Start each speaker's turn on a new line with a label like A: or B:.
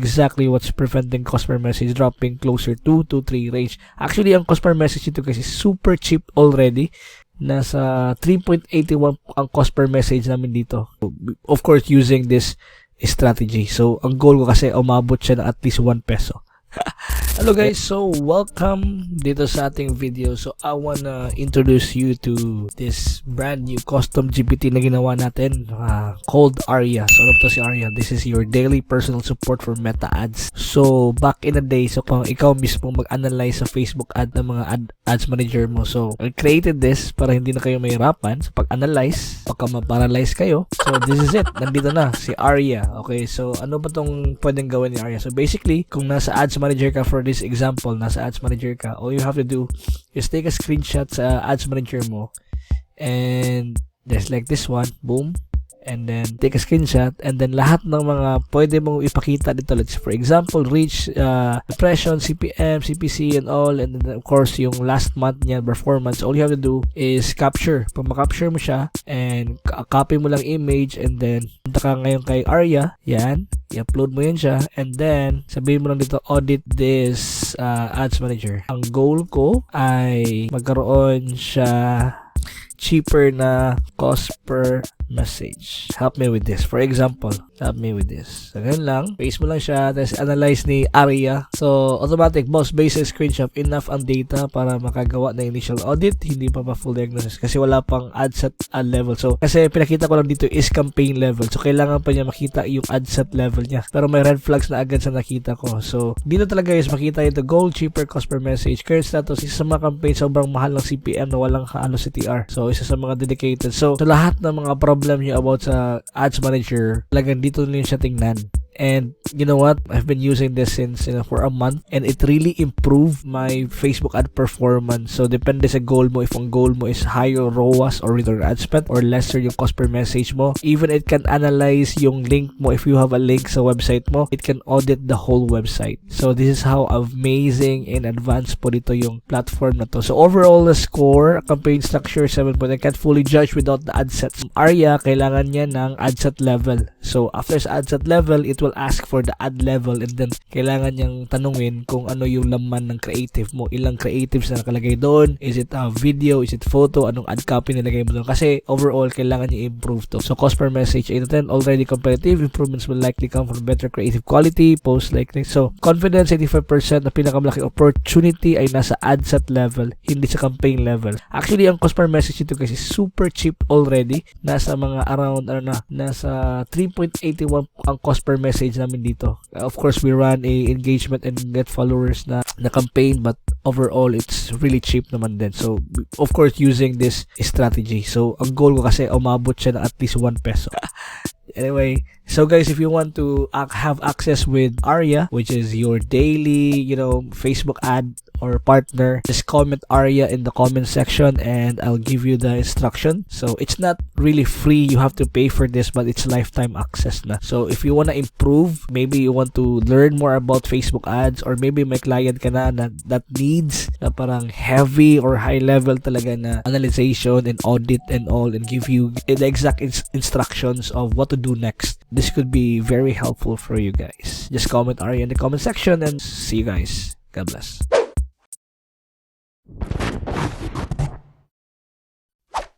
A: exactly what's preventing customer message dropping closer to 3 range. Actually, ang customer message ito kasi super cheap already. Nasa 3.81 ang cost per message namin dito. Of course, using this strategy. So, ang goal ko kasi umabot siya ng at least 1 peso. Hello guys, so welcome dito sa ating video. So I wanna introduce you to this brand new custom GPT na ginawa natin called ARYA. So ano to si ARYA? This is your daily personal support for meta ads. So back in the day, so kung ikaw mismo mag-analyze sa Facebook ad ng mga ads manager mo, so I created this para hindi na kayo mahirapan sa pag-analyze, baka ma-paralyze kayo. So this is it, nandito na si ARYA. Okay, so ano ba tong pwedeng gawin ni ARYA? So basically, kung nasa ads manager ka, for this example, nasa ads manager ka, all you have to do is take a screenshot sa ads manager mo and just like this one, boom, and then take a screenshot, and then lahat ng mga pwede mong ipakita dito, let's for example reach, impression, CPM, CPC and all, and then of course yung last month niya performance. All you have to do is capture. Pag makapture mo siya and copy mo lang image, and then punta ka ngayon kay ARYA, yan, i-upload mo yan siya, and then sabihin mo lang dito, audit this ads manager. Ang goal ko ay magkaroon siya cheaper na cost per message. Help me with this. For example, help me with this. So, ganun lang. Paste mo lang siya. Tapos, analyze ni ARYA. So, automatic, boss, basic screenshot. Enough ang data para makagawa ng initial audit. Hindi pa full diagnosis. Kasi wala pang ad set ad level. So, kasi pinakita ko lang dito is campaign level. So, kailangan pa niya makita yung ad set level niya. Pero may red flags na agad sa nakita ko. So, dito talaga is makita ito. Goal, cheaper cost per message. Current status, isa sa mga campaign, sobrang mahal ng CPM na walang halos CTR. So, isa sa mga dedicated. So lahat ng mga problem niyo about sa ads manager, talagang dito nyo siya tingnan. And you know what? I've been using this since for a month, and it really improved my Facebook ad performance. So depende sa goal mo. If ang goal mo is higher ROAS or return ad spend, or lesser yung cost per message mo, even it can analyze yung link mo. If you have a link sa website mo, it can audit the whole website. So this is how amazing and advanced po dito yung platform na to. So overall, the score, campaign structure 7. I can't fully judge without the ad sets. ARYA, kailangan niya ng ad set level. So after sa ad set level, it will ask for the ad level, and then kailangan niyang tanungin kung ano yung laman ng creative mo, ilang creatives na nakalagay doon, is it a video, is it photo, anong ad copy nilagay mo doon, kasi overall kailangan niya improve to. So cost per message 8 to 10, already competitive. Improvements will likely come from better creative quality, post likely. So confidence 85%, na pinakamalaking opportunity ay nasa ad set level, hindi sa campaign level. Actually, ang cost per message ito kasi super cheap already, nasa mga around nasa 3.81 ang cost per message namin dito. Of course, we run a engagement and get followers na campaign, but overall it's really cheap naman din. So of course, using this strategy. So ang goal ko kasi umabot siya ng at least 1 peso. Anyway, so guys, if you want to have access with ARYA, which is your daily, Facebook ad or partner, just comment ARYA in the comment section and I'll give you the instruction. So it's not really free, you have to pay for this, but it's lifetime access na. So if you want to improve, maybe you want to learn more about Facebook ads, or maybe may client ka na that needs na parang heavy or high level talaga na analyzation and audit and all, and give you the exact instructions of what to do next. This could be very helpful for you guys. Just comment ARYA in the comment section, and see you guys. God bless.